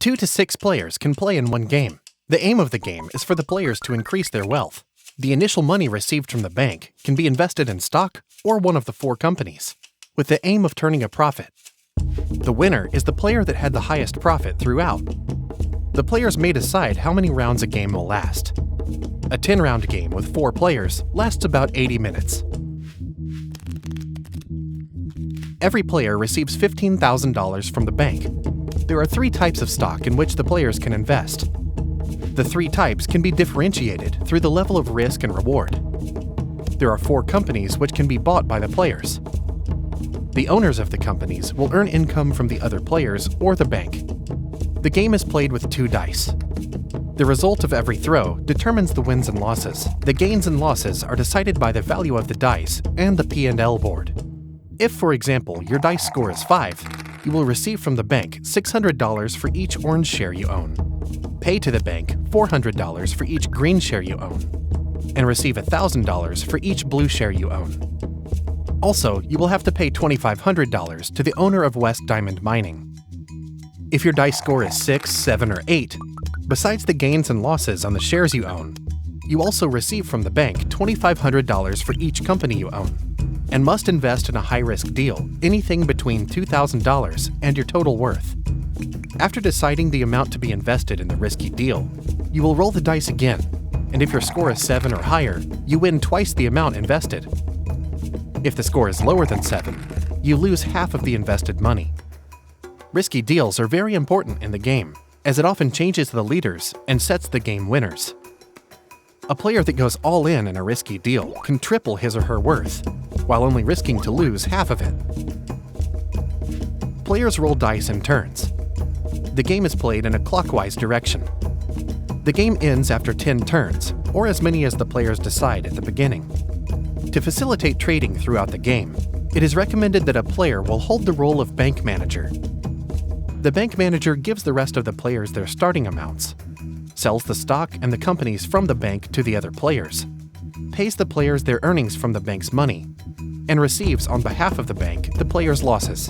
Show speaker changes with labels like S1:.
S1: 2 to 6 players can play in one game. The aim of the game is for the players to increase their wealth. The initial money received from the bank can be invested in stock or one of the 4 companies, with the aim of turning a profit. The winner is the player that had the highest profit throughout. The players may decide how many rounds a game will last. A 10-round game with 4 players lasts about 80 minutes. Every player receives $15,000 from the bank. There are 3 types of stock in which the players can invest. The 3 types can be differentiated through the level of risk and reward. There are 4 companies which can be bought by the players. The owners of the companies will earn income from the other players or the bank. The game is played with 2 dice. The result of every throw determines the wins and losses. The gains and losses are decided by the value of the dice and the P&L board. If, for example, your dice score is 5, you will receive from the bank $600 for each orange share you own, pay to the bank $400 for each green share you own, and receive $1,000 for each blue share you own. Also, you will have to pay $2,500 to the owner of West Diamond Mining. If your dice score is 6, 7, or 8, besides the gains and losses on the shares you own, you also receive from the bank $2,500 for each company you own, and must invest in a high-risk deal, anything between $2,000 and your total worth. After deciding the amount to be invested in the risky deal, you will roll the dice again, and if your score is 7 or higher, you win twice the amount invested. If the score is lower than 7, you lose half of the invested money. Risky deals are very important in the game, as it often changes the leaders and sets the game winners. A player that goes all in a risky deal can triple his or her worth, while only risking to lose half of it. Players roll dice in turns. The game is played in a clockwise direction. The game ends after 10 turns, or as many as the players decide at the beginning. To facilitate trading throughout the game, it is recommended that a player will hold the role of bank manager. The bank manager gives the rest of the players their starting amounts, sells the stock and the companies from the bank to the other players, pays the players their earnings from the bank's money, and receives on behalf of the bank the players' losses.